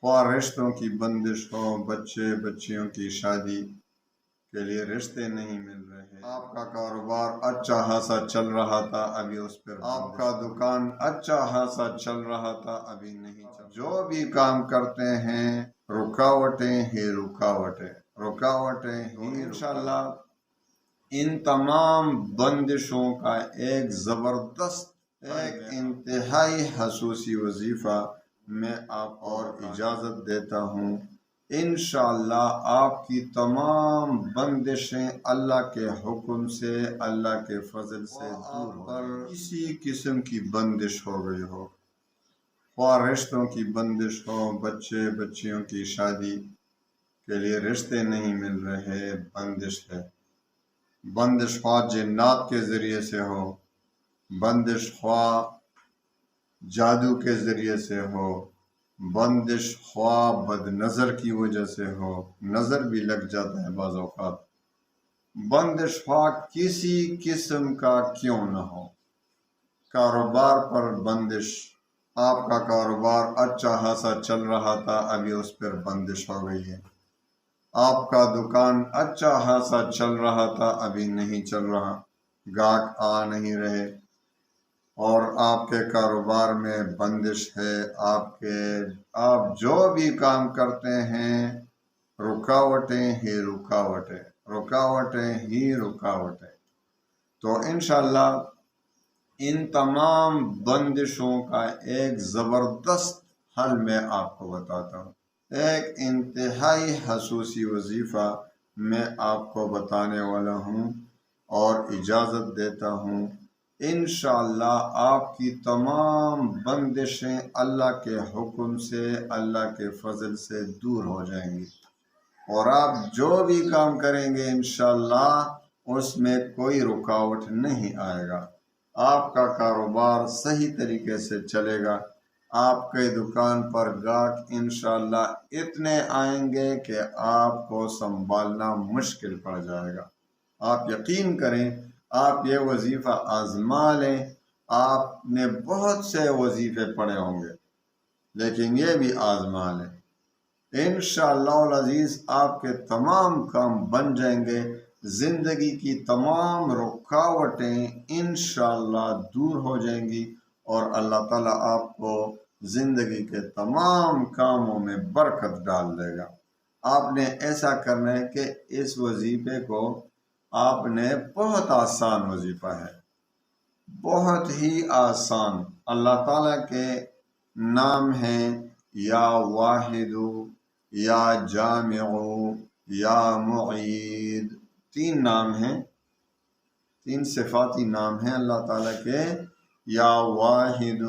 خواہ رشتوں کی بندش ہو، بچے بچیوں کی شادی کے لیے رشتے نہیں مل رہے، آپ کا کاروبار اچھا خاصا چل رہا تھا ابھی اس پر آپ کا دکان اچھا خاصا چل رہا تھا ابھی نہیں چل، جو بھی کام کرتے ہیں رکاوٹیں ہی رکاوٹیں، رکاوٹیں ہی انشاءاللہ ان تمام بندشوں کا ایک زبردست ایک انتہائی خصوصی وظیفہ میں آپ اور اجازت دیتا ہوں۔ انشاءاللہ آپ کی تمام بندشیں اللہ کے حکم سے، اللہ کے فضل سے دور پر کسی قسم کی بندش ہو گئی ہو، خواہ رشتوں کی بندش ہو، بچے بچیوں کی شادی کے لیے رشتے نہیں مل رہے، بندش ہے، بندش خواہ جنات کے ذریعے سے ہو، بندش خواہ جادو کے ذریعے سے ہو، بندش خواہ بد نظر کی وجہ سے ہو، نظر بھی لگ جاتا ہے بعض اوقات، بندش خواہ کسی قسم کا کیوں نہ ہو، کاروبار پر بندش، آپ کا کاروبار اچھا خاصا چل رہا تھا ابھی اس پر بندش ہو گئی ہے، آپ کا دکان اچھا خاصا چل رہا تھا ابھی نہیں چل رہا، گاہک آ نہیں رہے اور آپ کے کاروبار میں بندش ہے، آپ جو بھی کام کرتے ہیں رکاوٹیں ہی رکاوٹیں، رکاوٹیں ہی رکاوٹیں، تو انشاءاللہ ان تمام بندشوں کا ایک زبردست حل میں آپ کو بتاتا ہوں، ایک انتہائی خصوصی وظیفہ میں آپ کو بتانے والا ہوں اور اجازت دیتا ہوں۔ انشاءاللہ آپ کی تمام بندشیں اللہ کے حکم سے، اللہ کے فضل سے دور ہو جائیں گی، اور آپ جو بھی کام کریں گے انشاءاللہ اس میں کوئی رکاوٹ نہیں آئے گا، آپ کا کاروبار صحیح طریقے سے چلے گا، آپ کے دکان پر گاہک انشاءاللہ اتنے آئیں گے کہ آپ کو سنبھالنا مشکل پڑ جائے گا۔ آپ یقین کریں، آپ یہ وظیفہ آزما لیں، آپ نے بہت سے وظیفے پڑھے ہوں گے لیکن یہ بھی آزما لیں، انشاءاللہ العزیز آپ کے تمام کام بن جائیں گے، زندگی کی تمام رکاوٹیں انشاءاللہ دور ہو جائیں گی اور اللہ تعالیٰ آپ کو زندگی کے تمام کاموں میں برکت ڈال دے گا۔ آپ نے ایسا کرنا ہے کہ اس وظیفے کو آپ نے بہت آسان وظیفہ ہے، بہت ہی آسان، اللہ تعالیٰ کے نام ہیں یا واحد، یا جامع، یا معید، 3 نام ہیں، 3 صفاتی نام ہیں اللہ تعالیٰ کے، یا واحد،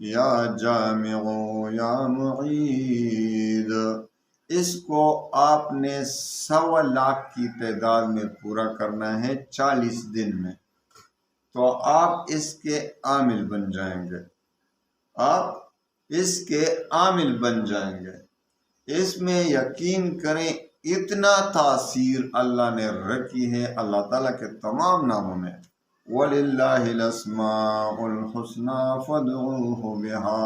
یا جامع، یا معید، اس کو آپ نے 1.25 لاکھ کی تعداد میں پورا کرنا ہے 40 دن میں، تو آپ اس کے عامل بن جائیں گے، آپ اس کے عامل بن جائیں گے، اس میں یقین کریں اتنا تاثیر اللہ نے رکھی ہے اللہ تعالیٰ کے تمام ناموں میں، وَلِلَّهِ الْأَسْمَاءُ الْحُسْنَى فَادْعُوهُ بِهَا،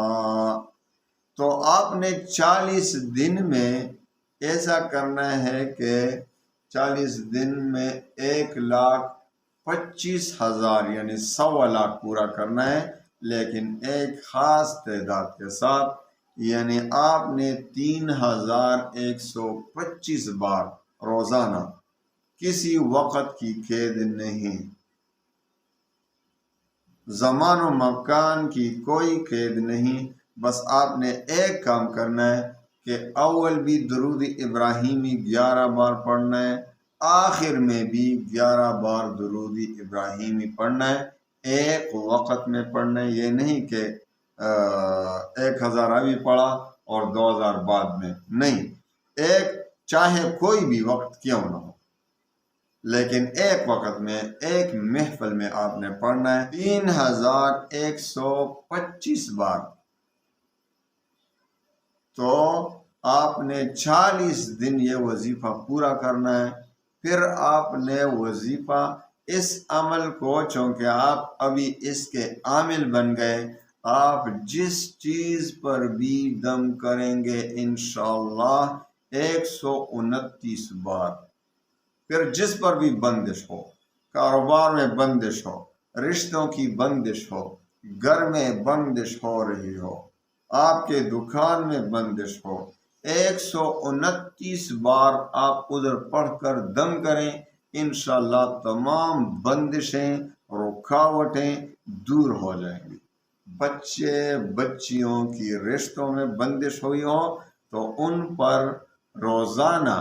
تو آپ نے 40 دن میں ایسا کرنا ہے کہ 40 دن میں 1,25,000 یعنی 1.25 لاکھ پورا کرنا ہے، لیکن ایک خاص تعداد کے ساتھ، یعنی آپ نے 3,125 بار روزانہ، کسی وقت کی قید نہیں، زمان و مکان کی کوئی قید نہیں، بس آپ نے ایک کام کرنا ہے کہ اول بھی درود ابراہیمی 11 بار پڑھنا ہے، آخر میں بھی 11 بار درود ابراہیمی پڑھنا ہے، ایک وقت میں پڑھنا ہے، یہ نہیں کہ 1,000 ابھی پڑھا اور 2,000 بعد میں، نہیں، ایک چاہے کوئی بھی وقت کیوں نہ ہو لیکن ایک وقت میں ایک محفل میں آپ نے پڑھنا ہے 3,125 بار، تو آپ نے 40 دن یہ وظیفہ پورا کرنا ہے، پھر آپ نے وظیفہ اس عمل کو، چونکہ آپ ابھی اس کے عامل بن گئے، آپ جس چیز پر بھی دم کریں گے انشاءاللہ 129 بار. پھر جس پر بھی بندش ہو، کاروبار میں بندش ہو، رشتوں کی بندش ہو، گھر میں بندش ہو رہی ہو، آپ کے دکان میں بندش ہو، 129 بار آپ ادھر پڑھ کر دم کریں، انشاءاللہ تمام بندشیں رکاوٹیں دور ہو جائیں گی. بچے بچیوں کی رشتوں میں بندش ہوئی ہو تو ان پر روزانہ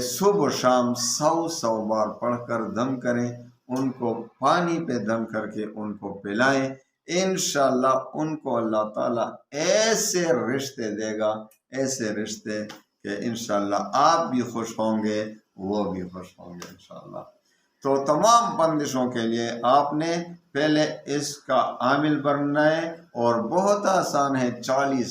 صبح و شام 100 بار پڑھ کر دم کریں، ان کو پانی پہ دم کر کے ان کو پلائیں. انشاءاللہ ان کو اللہ تعالیٰ ایسے رشتے دے گا، ایسے رشتے کہ انشاءاللہ آپ بھی خوش ہوں گے، وہ بھی خوش ہوں گے انشاءاللہ. تو تمام بندشوں کے لیے آپ نے پہلے اس کا عامل بننا ہے، اور بہت آسان ہے. 40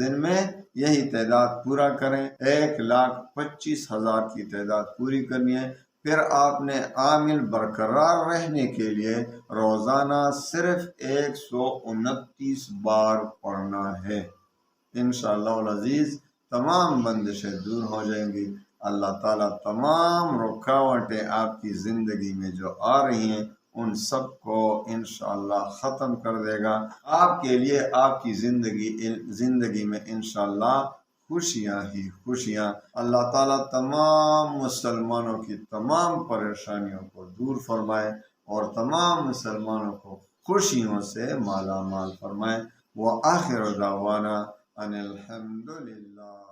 دن میں یہی تعداد پورا کریں. 1,25,000 کی تعداد پوری کرنی ہے. پھر آپ نے عامل برقرار رہنے کے لیے روزانہ صرف 129 بار پڑھنا ہے. انشاءاللہ العزیز تمام بندشیں دور ہو جائیں گی. اللہ تعالیٰ تمام رکاوٹیں آپ کی زندگی میں جو آ رہی ہیں ان سب کو انشاءاللہ ختم کر دے گا. آپ کے لیے آپ کی زندگی میں انشاءاللہ خوشیاں ہی خوشیاں. اللہ تعالیٰ تمام مسلمانوں کی تمام پریشانیوں کو دور فرمائے اور تمام مسلمانوں کو خوشیوں سے مالا مال فرمائے. وآخر دعوانا ان الحمدللہ.